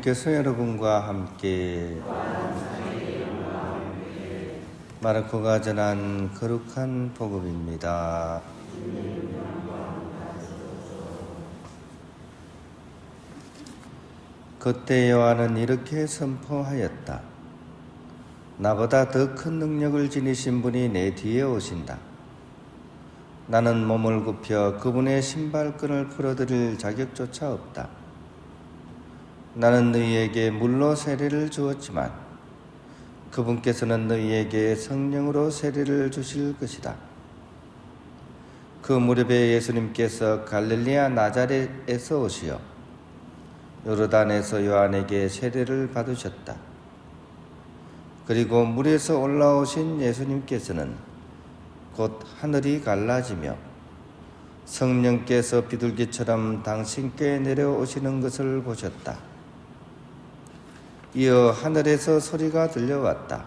주님께서 여러분과 함께 마르코가 전한 거룩한 복음입니다. 그때 요한은 이렇게 선포하였다. 나보다 더 큰 능력을 지니신 분이 내 뒤에 오신다. 나는 몸을 굽혀 그분의 신발끈을 풀어드릴 자격조차 없다. 나는 너희에게 물로 세례를 주었지만 그분께서는 너희에게 성령으로 세례를 주실 것이다. 그 무렵에 예수님께서 갈릴리아 나자렛에서 오시어 요르단에서 요한에게 세례를 받으셨다. 그리고 물에서 올라오신 예수님께서는 곧 하늘이 갈라지며 성령께서 비둘기처럼 당신께 내려오시는 것을 보셨다. 이어 하늘에서 소리가 들려왔다.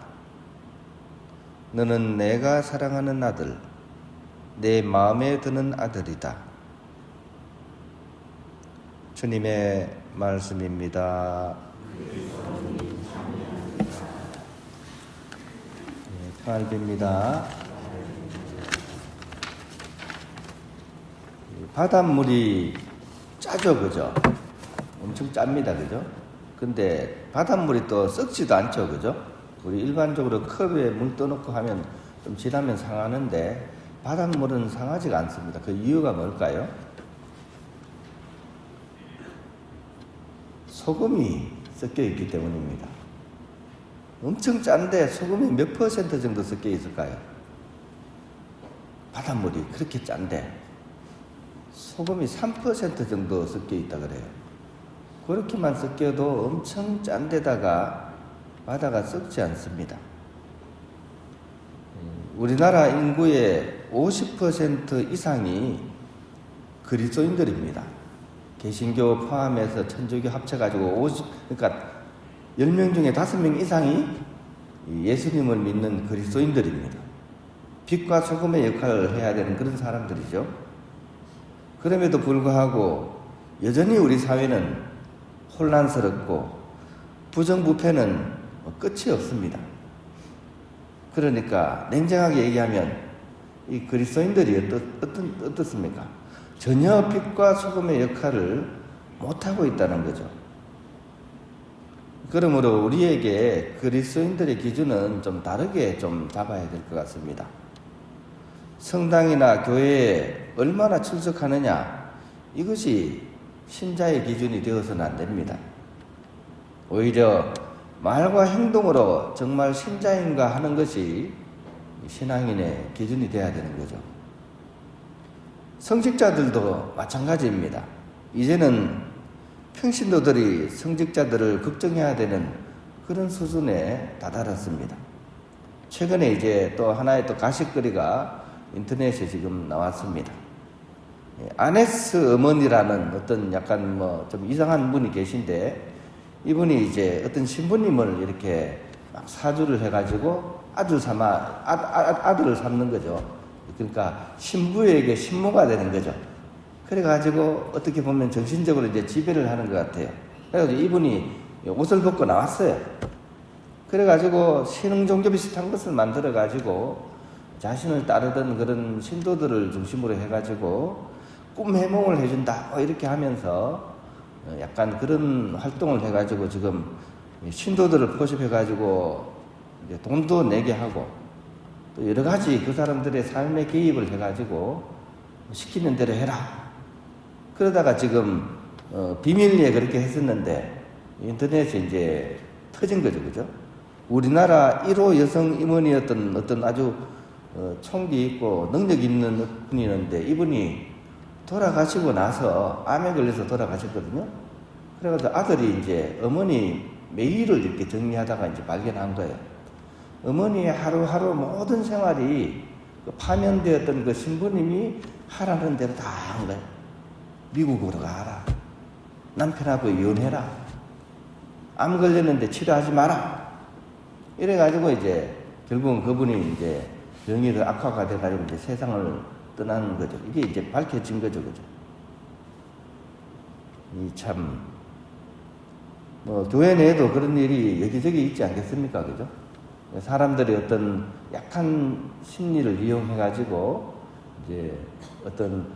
너는 내가 사랑하는 아들, 내 마음에 드는 아들이다. 주님의 말씀입니다. 평안을 빕니다. 바닷물이 짜죠, 그죠? 엄청 짭니다, 그죠? 근데 바닷물이 또 썩지도 않죠, 그죠? 우리 일반적으로 컵에 물 떠놓고 하면 좀 지나면 상하는데 바닷물은 상하지가 않습니다. 그 이유가 뭘까요? 소금이 섞여 있기 때문입니다. 엄청 짠데 소금이 몇 퍼센트 정도 섞여 있을까요? 바닷물이 그렇게 짠데 소금이 3% 정도 섞여 있다 그래요. 그렇게만 섞여도 엄청 짠 데다가 바다가 썩지 않습니다. 우리나라 인구의 50% 이상이 그리스도인들입니다. 개신교 포함해서 천주교 합쳐가지고 그러니까 10명 중에 5명 이상이 예수님을 믿는 그리스도인들입니다. 빛과 소금의 역할을 해야 되는 그런 사람들이죠. 그럼에도 불구하고 여전히 우리 사회는 혼란스럽고 부정부패는 끝이 없습니다. 그러니까 냉정하게 얘기하면 이 그리스도인들이 어떻습니까? 전혀 빛과 소금의 역할을 못하고 있다는 거죠. 그러므로 우리에게 그리스도인들의 기준은 좀 다르게 좀 잡아야 될 것 같습니다. 성당이나 교회에 얼마나 출석하느냐, 이것이 신자의 기준이 되어서는 안 됩니다. 오히려 말과 행동으로 정말 신자인가 하는 것이 신앙인의 기준이 되어야 되는 거죠. 성직자들도 마찬가지입니다. 이제는 평신도들이 성직자들을 걱정해야 되는 그런 수준에 다다랐습니다. 최근에 이제 또 하나의 또 가십거리가 인터넷에 지금 나왔습니다. 아네스 어머니라는 어떤 약간 좀 이상한 분이 계신데, 이분이 이제 어떤 신부님을 이렇게 막 사주를 해가지고 아들을 삼는 거죠. 그러니까 신부에게 신모가 되는 거죠. 그래가지고 어떻게 보면 정신적으로 이제 지배를 하는 것 같아요. 그래가지고 이분이 옷을 벗고 나왔어요. 그래가지고 신흥 종교 비슷한 것을 만들어가지고 자신을 따르던 그런 신도들을 중심으로 해가지고 꿈 해몽을 해준다 이렇게 하면서 약간 그런 활동을 해가지고 지금 신도들을 포섭해가지고 돈도 내게 하고 또 여러 가지 그 사람들의 삶에 개입을 해가지고 시키는 대로 해라. 그러다가 지금 비밀리에 그렇게 했었는데 인터넷에 이제 터진 거죠, 그죠? 우리나라 1호 여성 임원이었던 어떤 아주 총기 있고 능력 있는 분이었는데 이분이 돌아가시고 나서 암에 걸려서 돌아가셨거든요. 그래가지고 아들이 이제 어머니 매일을 이렇게 정리하다가 이제 발견한 거예요. 어머니의 하루하루 모든 생활이 파면되었던 그 신부님이 하라는 대로 다 한 거예요. 미국으로 가라. 남편하고 이혼해라. 암 걸렸는데 치료하지 마라. 이래가지고 이제 결국은 그분이 이제 병이 더 악화가 돼가지고 이제 세상을 떠나는 거죠. 이게 이제 밝혀진 거죠, 그죠? 이 참 뭐 교회 내에도 그런 일이 여기저기 있지 않겠습니까? 그죠? 사람들이 어떤 약한 심리를 이용해 가지고 이제 어떤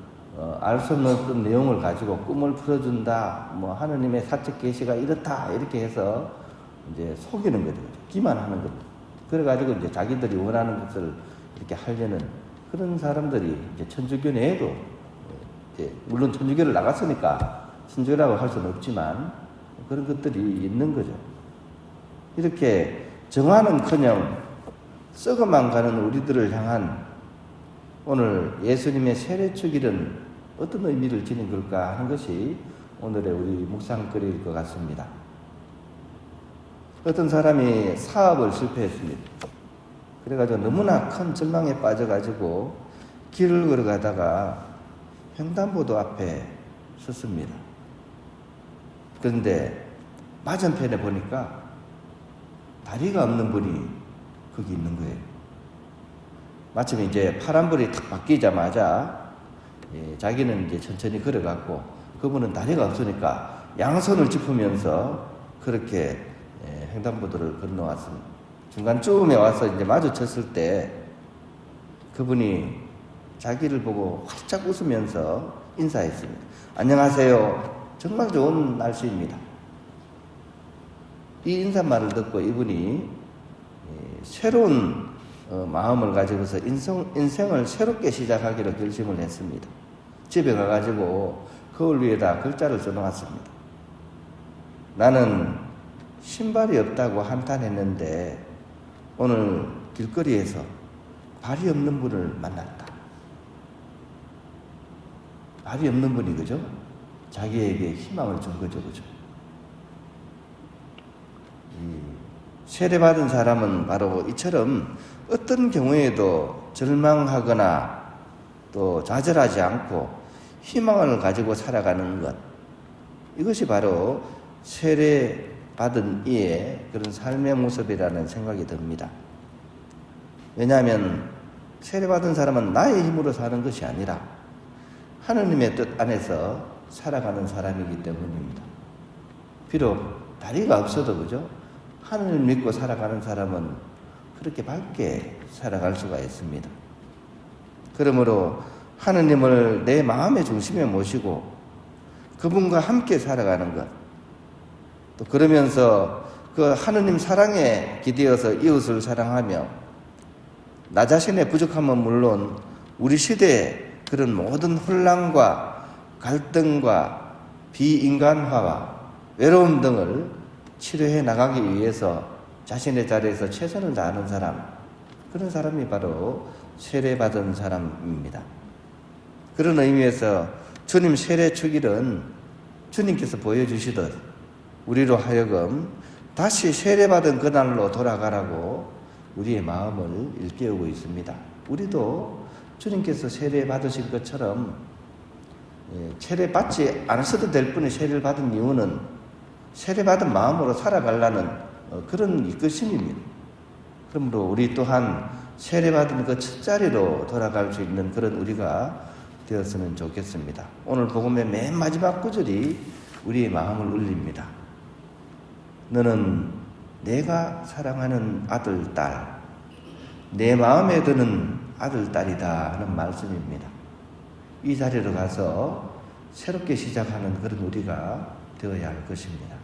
알 수 없는 어떤 내용을 가지고 꿈을 풀어준다, 뭐 하느님의 사적 계시가 이렇다 이렇게 해서 이제 속이는 거죠. 기만하는 거죠. 그래가지고 이제 자기들이 원하는 것을 이렇게 하려는 그런 사람들이 이제 천주교 내에도 이제 물론 천주교를 나갔으니까 신주라고 할 수는 없지만 그런 것들이 있는 거죠. 이렇게 정화는커녕 썩어만 가는 우리들을 향한 오늘 예수님의 세례축일은 어떤 의미를 지닌 걸까 하는 것이 오늘의 우리 묵상거리일 것 같습니다. 어떤 사람이 사업을 실패했습니다. 그래가지고 너무나 큰 절망에 빠져가지고 길을 걸어가다가 횡단보도 앞에 섰습니다. 그런데 맞은편에 보니까 다리가 없는 분이 거기 있는 거예요. 마침 이제 파란불이 탁 바뀌자마자 자기는 이제 천천히 걸어갔고 그분은 다리가 없으니까 양손을 짚으면서 그렇게 횡단보도를 건너왔습니다. 중간쯤에 와서 이제 마주쳤을 때 그분이 자기를 보고 활짝 웃으면서 인사했습니다. 안녕하세요. 정말 좋은 날씨입니다. 이 인사말을 듣고 이분이 새로운 마음을 가지고서 인생을 새롭게 시작하기로 결심을 했습니다. 집에 가가지고 거울 위에다 글자를 써놓았습니다. 나는 신발이 없다고 한탄했는데 오늘 길거리에서 발이 없는 분을 만났다. 발이 없는 분이 그죠? 자기에게 희망을 준 거죠, 그죠? 세례받은 사람은 바로 이처럼 어떤 경우에도 절망하거나 또 좌절하지 않고 희망을 가지고 살아가는 것, 이것이 바로 세례받은 이의 그런 삶의 모습이라는 생각이 듭니다. 왜냐하면 세례받은 사람은 나의 힘으로 사는 것이 아니라 하느님의 뜻 안에서 살아가는 사람이기 때문입니다. 비록 다리가 없어도 그죠? 하느님 믿고 살아가는 사람은 그렇게 밝게 살아갈 수가 있습니다. 그러므로 하느님을 내 마음의 중심에 모시고 그분과 함께 살아가는 것, 또 그러면서 그 하느님 사랑에 기대어서 이웃을 사랑하며 나 자신의 부족함은 물론 우리 시대의 그런 모든 혼란과 갈등과 비인간화와 외로움 등을 치료해 나가기 위해서 자신의 자리에서 최선을 다하는 사람, 그런 사람이 바로 세례받은 사람입니다. 그런 의미에서 주님 세례축일은 주님께서 보여주시듯 우리로 하여금 다시 세례받은 그날로 돌아가라고 우리의 마음을 일깨우고 있습니다. 우리도 주님께서 세례받으신 것처럼 세례받지 않으셔도 될 분이 세례를 받은 이유는 세례받은 마음으로 살아가려는 그런 이끄심입니다. 그러므로 우리 또한 세례받은 그 첫자리로 돌아갈 수 있는 그런 우리가 되었으면 좋겠습니다. 오늘 복음의 맨 마지막 구절이 우리의 마음을 울립니다. 너는 내가 사랑하는 아들, 딸, 내 마음에 드는 아들, 딸이다 하는 말씀입니다. 이 자리로 가서 새롭게 시작하는 그런 우리가 되어야 할 것입니다.